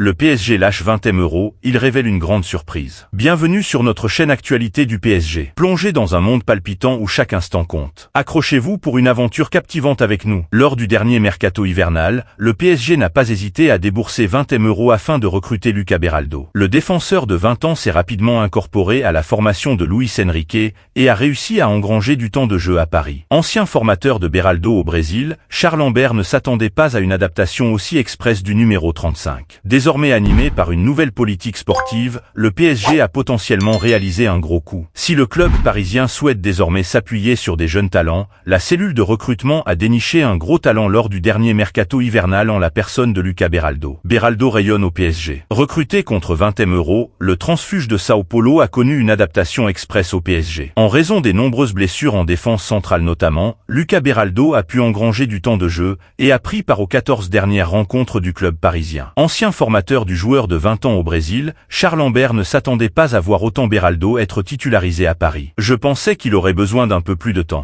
Le PSG lâche 20 M €, il révèle une grande surprise. Bienvenue sur notre chaîne Actualité du PSG. Plongez dans un monde palpitant où chaque instant compte. Accrochez-vous pour une aventure captivante avec nous. Lors du dernier mercato hivernal, le PSG n'a pas hésité à débourser 20 M € afin de recruter Lucas Beraldo. Le défenseur de 20 ans s'est rapidement incorporé à la formation de Luis Enrique et a réussi à engranger du temps de jeu à Paris. Ancien formateur de Beraldo au Brésil, Charles Lambert ne s'attendait pas à une adaptation aussi express du numéro 35. Désormais animé par une nouvelle politique sportive, le PSG a potentiellement réalisé un gros coup. Si le club parisien souhaite désormais s'appuyer sur des jeunes talents, la cellule de recrutement a déniché un gros talent lors du dernier mercato hivernal en la personne de Lucas Beraldo. Beraldo rayonne au PSG. Recruté contre 20 M €, le transfuge de Sao Paulo a connu une adaptation express au PSG. En raison des nombreuses blessures en défense centrale notamment, Lucas Beraldo a pu engranger du temps de jeu et a pris part aux 14 dernières rencontres du club parisien. Ancien formateur du joueur de 20 ans au Brésil, Charles Lambert ne s'attendait pas à voir autant Beraldo être titularisé à Paris. Je pensais qu'il aurait besoin d'un peu plus de temps.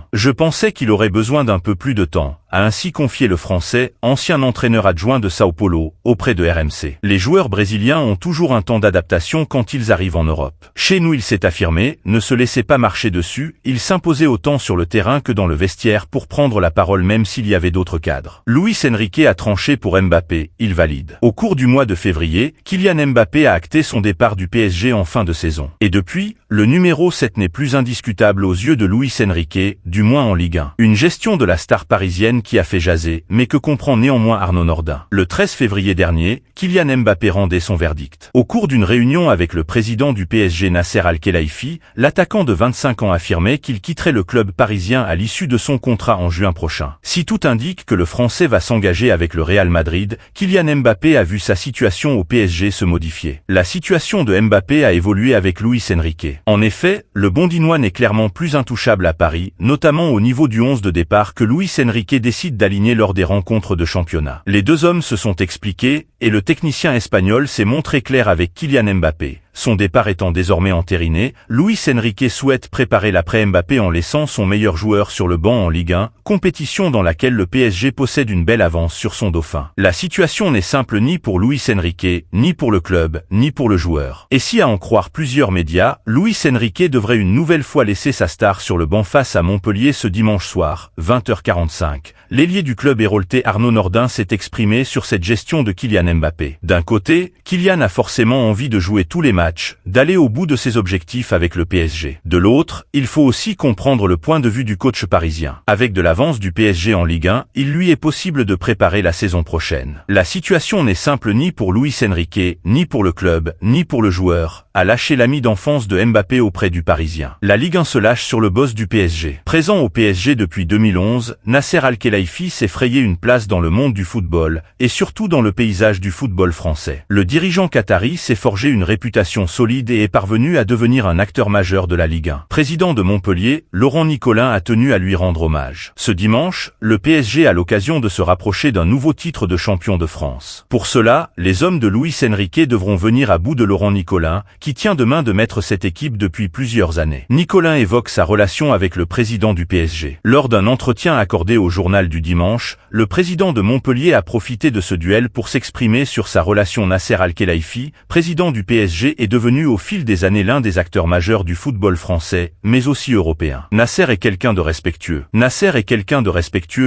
A ainsi confié le Français, ancien entraîneur adjoint de Sao Paulo, auprès de RMC. Les joueurs brésiliens ont toujours un temps d'adaptation quand ils arrivent en Europe. Chez nous, il s'est affirmé, ne se laissait pas marcher dessus, il s'imposait autant sur le terrain que dans le vestiaire pour prendre la parole même s'il y avait d'autres cadres. Luis Enrique a tranché pour Mbappé, il valide. Au cours du mois de février, Kylian Mbappé a acté son départ du PSG en fin de saison. Et depuis, le numéro 7 n'est plus indiscutable aux yeux de Luis Enrique, du moins en Ligue 1. Une gestion de la star parisienne qui a fait jaser, mais que comprend néanmoins Arnaud Nordin. Le 13 février dernier, Kylian Mbappé rendait son verdict. Au cours d'une réunion avec le président du PSG Nasser Al-Khelaifi, l'attaquant de 25 ans affirmait qu'il quitterait le club parisien à l'issue de son contrat en juin prochain. Si tout indique que le Français va s'engager avec le Real Madrid, Kylian Mbappé a vu sa situation au PSG se modifier. La situation de Mbappé a évolué avec Luis Enrique. En effet, le Bondinois n'est clairement plus intouchable à Paris, notamment au niveau du 11 de départ que Luis Enrique décide d'aligner lors des rencontres de championnat. Les deux hommes se sont expliqués, et le technicien espagnol s'est montré clair avec Kylian Mbappé. Son départ étant désormais entériné, Luis Enrique souhaite préparer l'après Mbappé en laissant son meilleur joueur sur le banc en Ligue 1, compétition dans laquelle le PSG possède une belle avance sur son dauphin. La situation n'est simple ni pour Luis Enrique, ni pour le club, ni pour le joueur. Et si à en croire plusieurs médias, Luis Enrique devrait une nouvelle fois laisser sa star sur le banc face à Montpellier ce dimanche soir, 20h45. L'ailier du club héroltais Arnaud Nordin s'est exprimé sur cette gestion de Kylian Mbappé. D'un côté, Kylian a forcément envie de jouer tous les matchs, d'aller au bout de ses objectifs avec le PSG. De l'autre, il faut aussi comprendre le point de vue du coach parisien. Avec de l'avance du PSG en Ligue 1, il lui est possible de préparer la saison prochaine. La situation n'est simple ni pour Luis Enrique, ni pour le club, ni pour le joueur, à lâcher l'ami d'enfance de Mbappé auprès du Parisien. La Ligue 1 se lâche sur le boss du PSG. Présent au PSG depuis 2011, Nasser Al-Khelaifi s'est frayé une place dans le monde du football, et surtout dans le paysage du football français. Le dirigeant qatari s'est forgé une réputation solide et est parvenu à devenir un acteur majeur de la Ligue 1. Président de Montpellier, Laurent Nicolin a tenu à lui rendre hommage. Ce dimanche, le PSG a l'occasion de se rapprocher d'un nouveau titre de champion de France. Pour cela, les hommes de Luis Enrique devront venir à bout de Laurent Nicolin, qui tient demain de mettre cette équipe depuis plusieurs années. Nicolin évoque sa relation avec le président du PSG. Lors d'un entretien accordé au journal du dimanche, le président de Montpellier a profité de ce duel pour s'exprimer sur sa relation. Nasser Al-Khelaifi, président du PSG, est devenu au fil des années l'un des acteurs majeurs du football français, mais aussi européen. Nasser est quelqu'un de respectueux.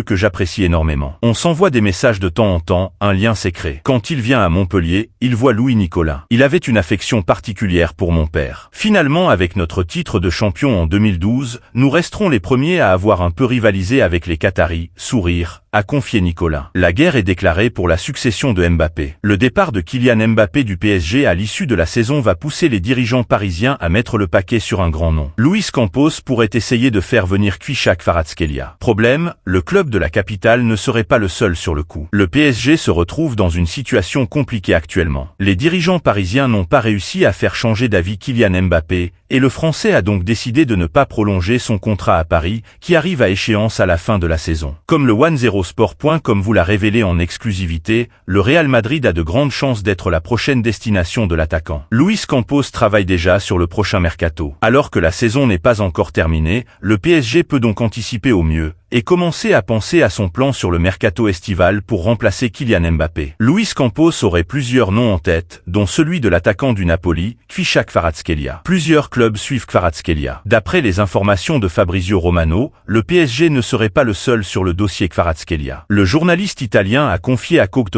Que j'apprécie énormément. On s'envoie des messages de temps en temps, un lien s'est créé. Quand il vient à Montpellier, il voit Louis Nicolin. Il avait une affection particulière pour mon père. Finalement, avec notre titre de champion en 2012, nous resterons les premiers à avoir un peu rivalisé avec les Qataris, sourire, a confié Nicolin. La guerre est déclarée pour la succession de Mbappé. Le départ de Kylian Mbappé du PSG à l'issue de la saison va pousser les dirigeants parisiens à mettre le paquet sur un grand nom. Luis Campos pourrait essayer de faire venir Kvichak Kvaratskhelia. Problème, le club de la capitale ne serait pas le seul sur le coup. Le PSG se retrouve dans une situation compliquée actuellement. Les dirigeants parisiens n'ont pas réussi à faire changer d'avis Kylian Mbappé, et le Français a donc décidé de ne pas prolonger son contrat à Paris, qui arrive à échéance à la fin de la saison. Comme le 10sport.com vous l'a révélé en exclusivité, le Real Madrid a de grandes chances d'être la prochaine destination de l'attaquant. Luis Campos travaille déjà sur le prochain mercato. Alors que la saison n'est pas encore terminée, le PSG peut donc anticiper au mieux, et commençait à penser à son plan sur le mercato estival pour remplacer Kylian Mbappé. Luis Campos aurait plusieurs noms en tête, dont celui de l'attaquant du Napoli, Kvicha Kvaratskhelia. Plusieurs clubs suivent Kvaratskhelia. D'après les informations de Fabrizio Romano, le PSG ne serait pas le seul sur le dossier Kvaratskhelia. Le journaliste italien a confié à Coach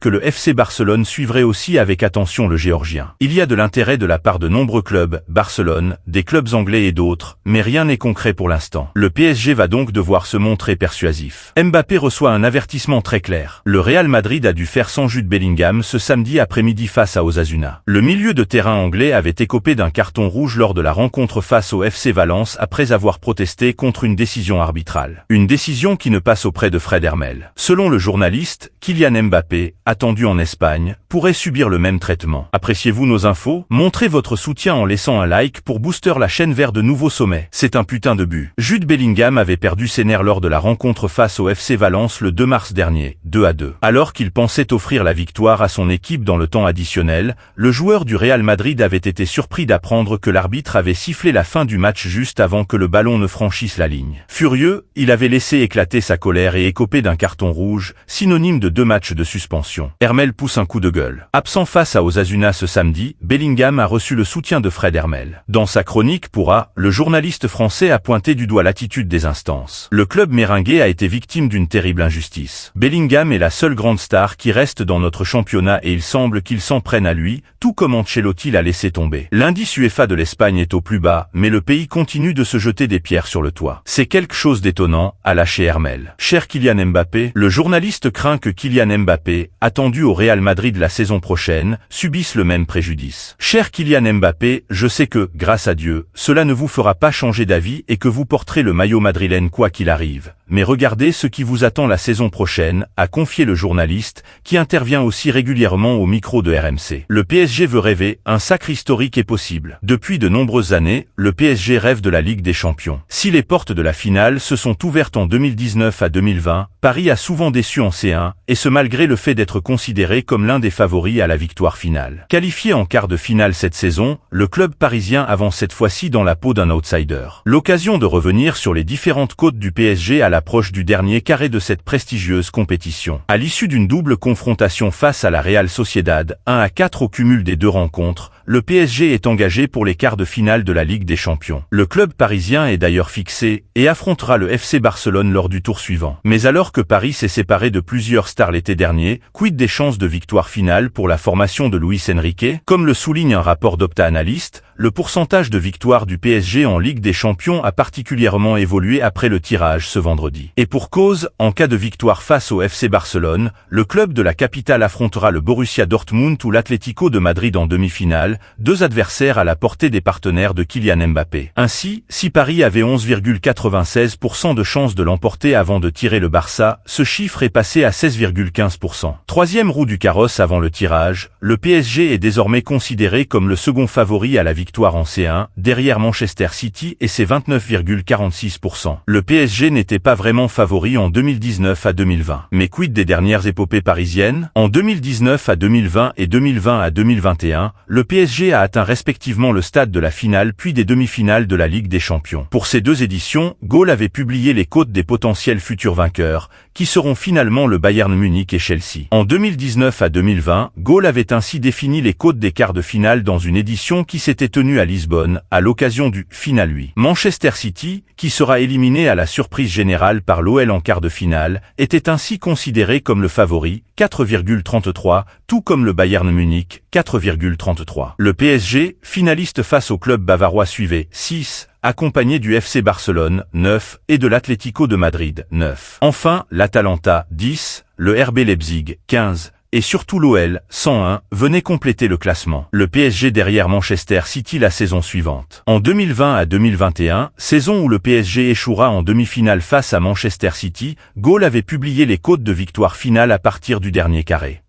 que le FC Barcelone suivrait aussi avec attention le Géorgien. Il y a de l'intérêt de la part de nombreux clubs, Barcelone, des clubs anglais et d'autres, mais rien n'est concret pour l'instant. Le PSG va donc devoir se montrer persuasif. Mbappé reçoit un avertissement très clair. Le Real Madrid a dû faire sans Jude Bellingham ce samedi après-midi face à Osasuna. Le milieu de terrain anglais avait écopé d'un carton rouge lors de la rencontre face au FC Valence après avoir protesté contre une décision arbitrale. Une décision qui ne passe auprès de Fred Hermel. Selon le journaliste, Kylian Mbappé, attendu en Espagne, pourrait subir le même traitement. Appréciez-vous nos infos? Montrez votre soutien en laissant un like pour booster la chaîne vers de nouveaux sommets. C'est un putain de but. Jude Bellingham avait perdu ses nerfs lors de la rencontre face au FC Valence le 2 mars dernier, 2-2. Alors qu'il pensait offrir la victoire à son équipe dans le temps additionnel, le joueur du Real Madrid avait été surpris d'apprendre que l'arbitre avait sifflé la fin du match juste avant que le ballon ne franchisse la ligne. Furieux, il avait laissé éclater sa colère et écopé d'un carton rouge, synonyme de 2 matchs de suspension. Hermel pousse un coup de gueule. Absent face à Osasuna ce samedi, Bellingham a reçu le soutien de Fred Hermel. Dans sa chronique pour A, le journaliste français a pointé du doigt l'attitude des instances. Le club méringué a été victime d'une terrible injustice. Bellingham est la seule grande star qui reste dans notre championnat et il semble qu'il s'en prenne à lui, tout comme Ancelotti l'a laissé tomber. L'indice UEFA de l'Espagne est au plus bas, mais le pays continue de se jeter des pierres sur le toit. C'est quelque chose d'étonnant, a lâché Hermel. Cher Kylian Mbappé, le journaliste craint que Kylian Mbappé, attendu au Real Madrid la saison prochaine, subisse le même préjudice. Cher Kylian Mbappé, je sais que, grâce à Dieu, cela ne vous fera pas changer d'avis et que vous porterez le maillot madrilène quoi qu'il arrive. Mais regardez ce qui vous attend la saison prochaine, a confié le journaliste, qui intervient aussi régulièrement au micro de RMC. Le PSG veut rêver, un sacre historique est possible. Depuis de nombreuses années, le PSG rêve de la Ligue des Champions. Si les portes de la finale se sont ouvertes en 2019 à 2020, Paris a souvent déçu en C1, et ce malgré le fait d'être considéré comme l'un des favoris à la victoire finale. Qualifié en quart de finale cette saison, le club parisien avance cette fois-ci dans la peau d'un outsider. L'occasion de revenir sur les différentes côtes du PSG à l'approche du dernier carré de cette prestigieuse compétition. À l'issue d'une double confrontation face à la Real Sociedad, 1-4 au cumul des deux rencontres, le PSG est engagé pour les quarts de finale de la Ligue des Champions. Le club parisien est d'ailleurs fixé et affrontera le FC Barcelone lors du tour suivant. Mais alors que Paris s'est séparé de plusieurs stars l'été dernier, quid des chances de victoire finale pour la formation de Luis Enrique? Comme le souligne un rapport d'Opta Analyst, le pourcentage de victoire du PSG en Ligue des Champions a particulièrement évolué après le tirage ce vendredi. Et pour cause, en cas de victoire face au FC Barcelone, le club de la capitale affrontera le Borussia Dortmund ou l'Atlético de Madrid en demi-finale, deux adversaires à la portée des partenaires de Kylian Mbappé. Ainsi, si Paris avait 11,96% de chances de l'emporter avant de tirer le Barça, ce chiffre est passé à 16,15%. Troisième roue du carrosse avant le tirage, le PSG est désormais considéré comme le second favori à la victoire en C1, derrière Manchester City et ses 29,46%. Le PSG n'était pas vraiment favori en 2019 à 2020. Mais quid des dernières épopées parisiennes? En 2019 à 2020 et 2020 à 2021, le PSG a atteint respectivement le stade de la finale puis des demi-finales de la Ligue des Champions. Pour ces deux éditions, Goal avait publié les cotes des potentiels futurs vainqueurs, qui seront finalement le Bayern Munich et Chelsea. En 2019 à 2020, Goal avait ainsi défini les cotes des quarts de finale dans une édition qui s'était tenue à Lisbonne, à l'occasion du Final 8. Manchester City, qui sera éliminé à la surprise générale par l'OL en quart de finale, était ainsi considéré comme le favori, 4,33, tout comme le Bayern Munich, 4,33. Le PSG, finaliste face au club bavarois suivait 6, accompagné du FC Barcelone, 9, et de l'Atlético de Madrid, 9. Enfin, l'Atalanta, 10, le RB Leipzig, 15, et surtout l'OL, 101, venait compléter le classement. Le PSG derrière Manchester City la saison suivante. En 2020 à 2021, saison où le PSG échouera en demi-finale face à Manchester City, Goal avait publié les cotes de victoire finale à partir du dernier carré.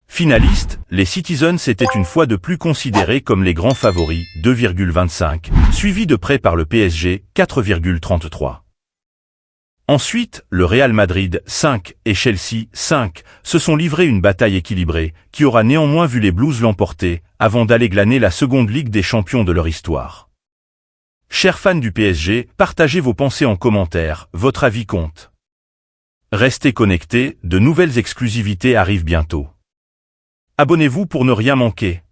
Finalistes, les Citizens étaient une fois de plus considérés comme les grands favoris, 2,25, suivis de près par le PSG, 4,33. Ensuite, le Real Madrid, 5, et Chelsea, 5, se sont livrés une bataille équilibrée, qui aura néanmoins vu les Blues l'emporter, avant d'aller glaner la seconde Ligue des Champions de leur histoire. Chers fans du PSG, partagez vos pensées en commentaire, votre avis compte. Restez connectés, de nouvelles exclusivités arrivent bientôt. Abonnez-vous pour ne rien manquer.